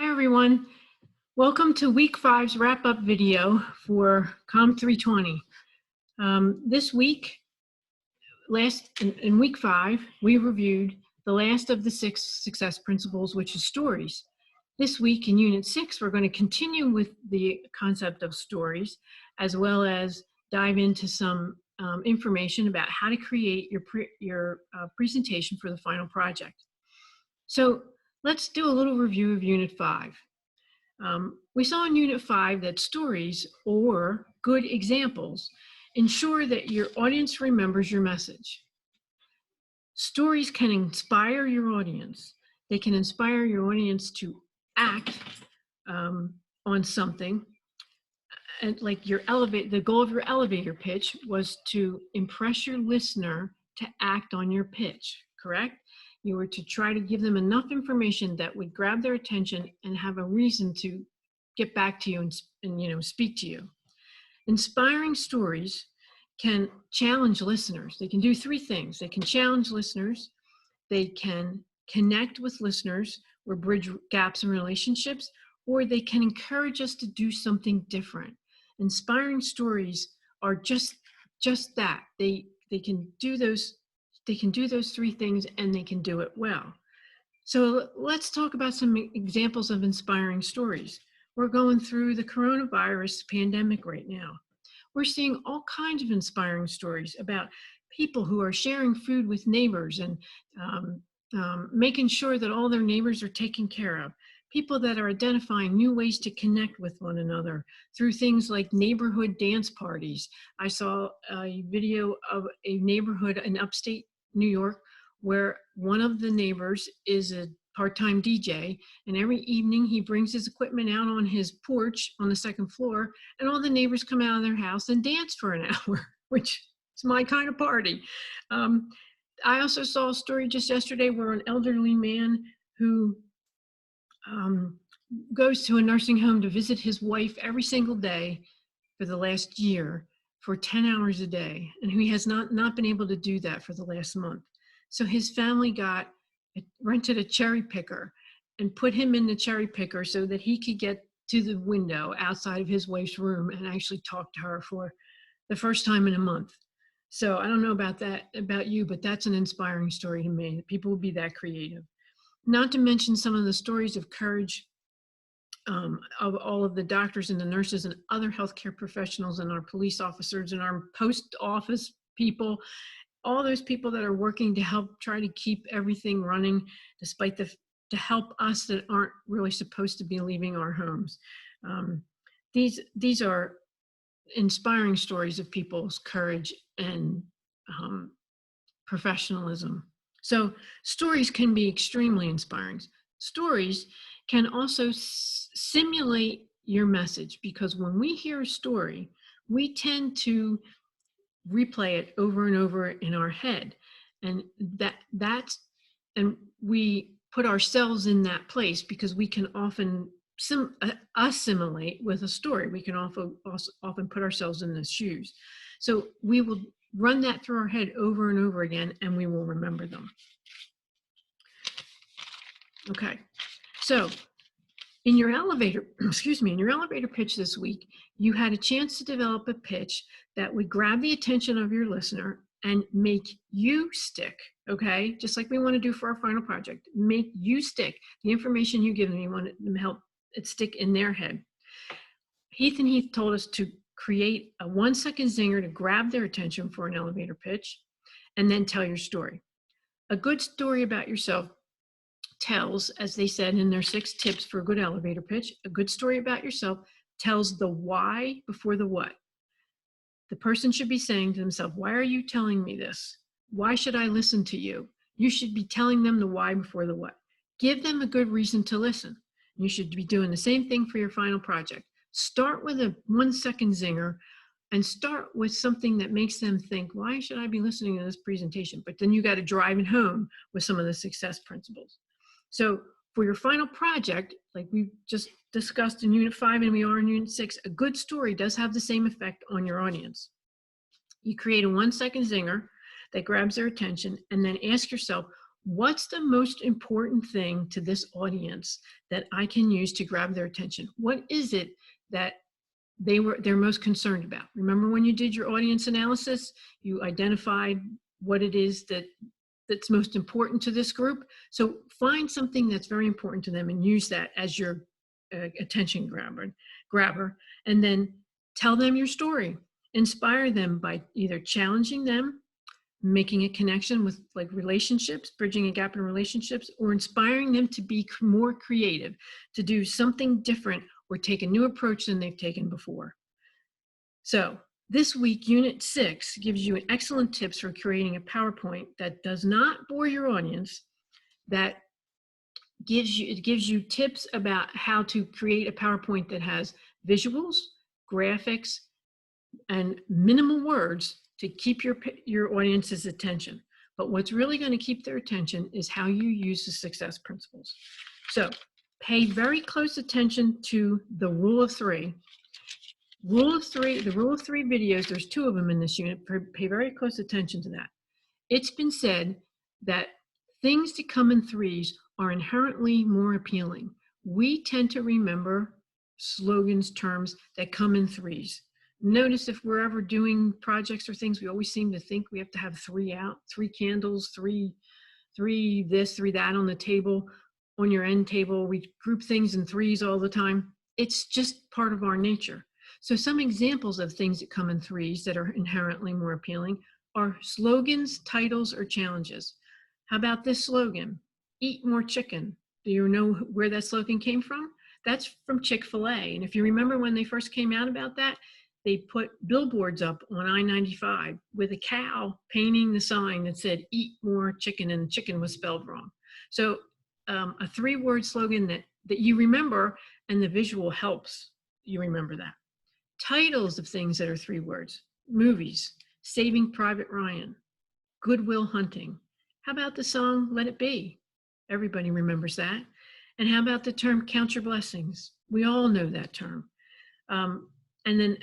Hi everyone, welcome to week 5's wrap-up video for COM320. This week, in week 5, we reviewed the last of the 6 success principles, which is stories. This week in Unit 6, we're going to continue with the concept of stories, as well as dive into some information about how to create your presentation for the final project. So let's do a little review of Unit 5. We saw in Unit 5 that stories, or good examples, ensure that your audience remembers your message. Stories can inspire your audience. They can inspire your audience to act on something. And like the goal of your elevator pitch was to impress your listener to act on your pitch, correct? You were to try to give them enough information that would grab their attention and have a reason to get back to you and speak to you. Inspiring stories can challenge listeners. They can do 3 things. They can challenge listeners, they can connect with listeners or bridge gaps in relationships, or they can encourage us to do something different. Inspiring stories are just that. They can do those 3 things, and they can do it well. So let's talk about some examples of inspiring stories. We're going through the coronavirus pandemic right now. We're seeing all kinds of inspiring stories about people who are sharing food with neighbors and making sure that all their neighbors are taken care of. People that are identifying new ways to connect with one another through things like neighborhood dance parties. I saw a video of a neighborhood in upstate New York where one of the neighbors is a part-time DJ, and every evening he brings his equipment out on his porch on the 2nd floor, and all the neighbors come out of their house and dance for an hour, which is my kind of party. I also saw a story just yesterday where an elderly man who goes to a nursing home to visit his wife every single day for the last year for 10 hours a day, and he has not been able to do that for the last month. So his family rented a cherry picker and put him in the cherry picker so that he could get to the window outside of his wife's room and actually talk to her for the first time in a month. So I don't know about you, but that's an inspiring story to me, that people will be that creative. Not to mention some of the stories of courage of all of the doctors and the nurses and other healthcare professionals and our police officers and our post office people, all those people that are working to help try to keep everything running despite to help us that aren't really supposed to be leaving our homes. These are inspiring stories of people's courage and professionalism. So stories can be extremely inspiring. Stories can also simulate your message, because when we hear a story, we tend to replay it over and over in our head, and and we put ourselves in that place because we can often assimilate with a story. We can often put ourselves in the shoes. So we will run that through our head over and over again, and we will remember them. Okay, so in your elevator pitch this week, you had a chance to develop a pitch that would grab the attention of your listener and make you stick, okay? Just like we want to do for our final project, make you stick. The information you give them, you want them to help it stick in their head. Heath and Heath told us to create a 1-second zinger to grab their attention for an elevator pitch, and then tell your story. A good story about yourself tells, as they said in their 6 tips for a good elevator pitch, a good story about yourself tells the why before the what. The person should be saying to themselves, why are you telling me this? Why should I listen to you? You should be telling them the why before the what. Give them a good reason to listen. You should be doing the same thing for your final project. Start with a 1-second zinger and start with something that makes them think, why should I be listening to this presentation? But then you got to drive it home with some of the success principles. So for your final project, like we just discussed in Unit 5 and we are in Unit 6, a good story does have the same effect on your audience. You create a 1-second zinger that grabs their attention, and then ask yourself, What's the most important thing to this audience that I can use to grab their attention? What is it that they're most concerned about? Remember when you did your audience analysis, you identified what it is that's most important to this group. So find something that's very important to them and use that as your attention grabber, and then tell them your story. Inspire them by either challenging them, making a connection with like relationships, bridging a gap in relationships, or inspiring them to be more creative, to do something different or take a new approach than they've taken before. So this week, Unit 6 gives you excellent tips for creating a PowerPoint that does not bore your audience, that gives you tips about how to create a PowerPoint that has visuals, graphics, and minimal words to keep your audience's attention. But what's really going to keep their attention is how you use the success principles. So pay very close attention to the rule of three. The rule of three videos, there's 2 of them in this unit. Pay very close attention to that. It's been said that things that come in threes are inherently more appealing. We tend to remember slogans, terms that come in threes. Notice if we're ever doing projects or things, we always seem to think we have to have 3 out, 3 candles, three this, 3 that on the table, on your end table. We group things in threes all the time. It's just part of our nature. So some examples of things that come in threes that are inherently more appealing are slogans, titles, or challenges. How about this slogan? Eat more chicken. Do you know where that slogan came from? That's from Chick-fil-A. And if you remember when they first came out about that, they put billboards up on I-95 with a cow painting the sign that said, eat more chicken, and chicken was spelled wrong. So a 3-word slogan that you remember, and the visual helps you remember that. Titles of things that are 3 words: movies, Saving Private Ryan, Good Will Hunting. How about the song Let It Be? Everybody remembers that. And how about the term Count Your Blessings? We all know that term. And then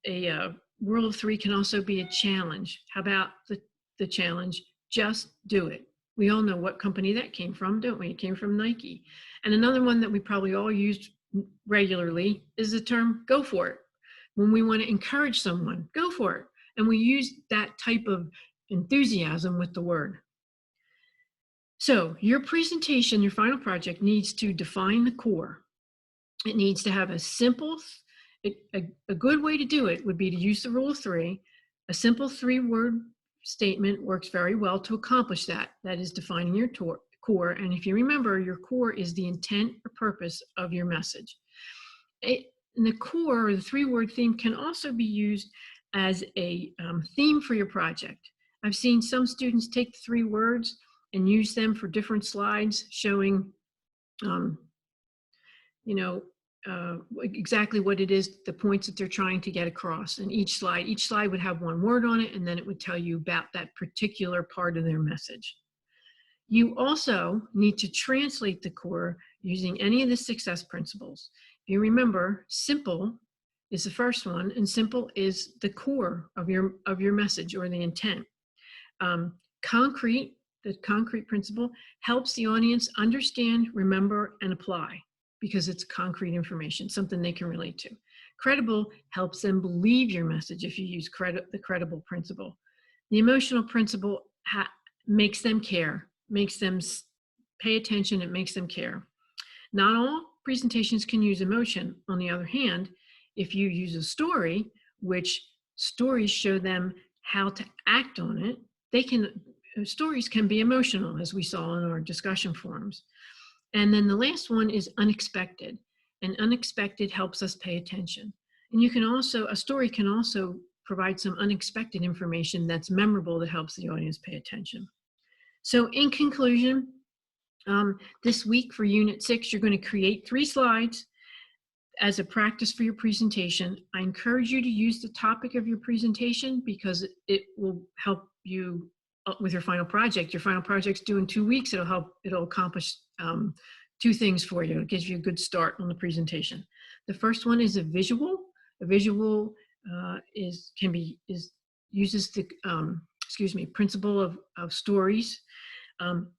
a rule of 3 can also be a challenge. How about the challenge, just do it? We all know what company that came from, don't we? It came from Nike. And another one that we probably all used regularly is the term go for it. When we want to encourage someone, go for it. And we use that type of enthusiasm with the word. So your presentation, your final project, needs to define the core. It needs to have a simple, a good way to do it would be to use the rule of 3. A simple 3-word statement works very well to accomplish that. That is defining your core. And if you remember, your core is the intent or purpose of your message. And the core, or the 3-word theme, can also be used as a theme for your project. I've seen some students take the 3 words and use them for different slides showing, exactly what it is, the points that they're trying to get across. And each slide would have 1 word on it, and then it would tell you about that particular part of their message. You also need to translate the core using any of the success principles. If you remember, simple is the first one, and simple is the core of your message or the intent. Concrete, the concrete principle, helps the audience understand, remember, and apply because it's concrete information, something they can relate to. Credible helps them believe your message if you use the credible principle. The emotional principle makes them care, makes them pay attention, it makes them care. Not all presentations can use emotion. On the other hand, if you use a story, which stories show them how to act on it, stories can be emotional, as we saw in our discussion forums. And then the last one is unexpected. And unexpected helps us pay attention. And a story can also provide some unexpected information that's memorable that helps the audience pay attention. So in conclusion, this week for Unit 6, you're going to create 3 slides as a practice for your presentation. I encourage you to use the topic of your presentation because it will help you with your final project. Your final project's due in 2 weeks. It'll accomplish 2 things for you. It gives you a good start on the presentation. The first one is a visual. A visual uses the principle of stories. Um,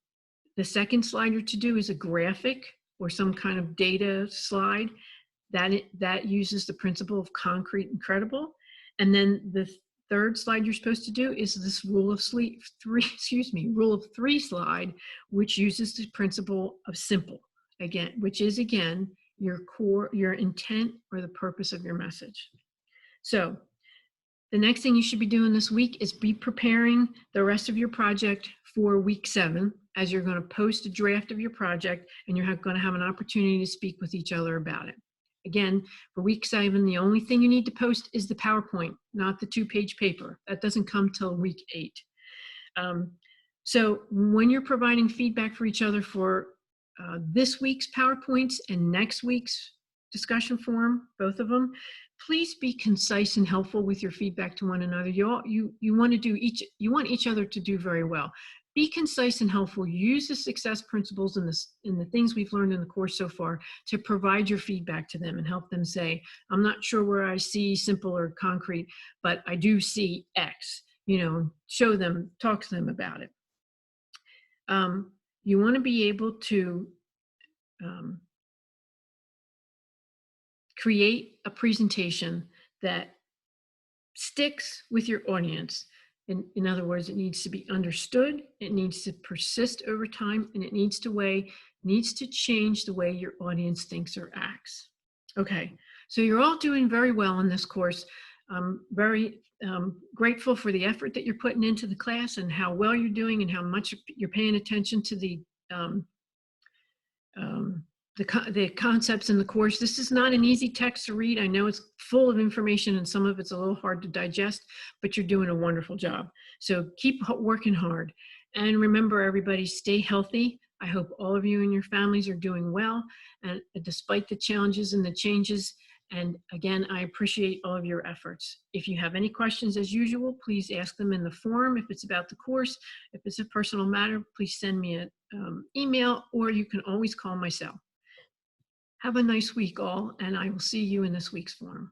the second slide you're to do is a graphic or some kind of data slide that uses the principle of concrete and credible. And then the third slide you're supposed to do is this rule of three slide, which uses the principle of simple, again, which is again your core, your intent or the purpose of your message. So the next thing you should be doing this week is be preparing the rest of your project for week 7, as you're going to post a draft of your project and you're going to have an opportunity to speak with each other about it. Again, for week 7, the only thing you need to post is the PowerPoint, not the 2-page paper. That doesn't come till week 8. So when you're providing feedback for each other for this week's PowerPoints and next week's discussion forum, both of them, please be concise and helpful with your feedback to one another. You want each other to do very well. Be concise and helpful. Use the success principles and the things we've learned in the course so far to provide your feedback to them and help them say, I'm not sure where I see simple or concrete, but I do see X. Show them, talk to them about it. You want to be able to create a presentation that sticks with your audience. In other words, it needs to be understood, it needs to persist over time, and it needs to change the way your audience thinks or acts. Okay, so you're all doing very well in this course. I'm very grateful for the effort that you're putting into the class and how well you're doing and how much you're paying attention to the concepts in the course. This is not an easy text to read. I know it's full of information and some of it's a little hard to digest, but you're doing a wonderful job. So keep working hard. And remember, everybody, stay healthy. I hope all of you and your families are doing well, and despite the challenges and the changes. And again, I appreciate all of your efforts. If you have any questions, as usual, please ask them in the forum. If it's about the course, if it's a personal matter, please send me an email, or you can always call my cell. Have a nice week all, and I will see you in this week's forum.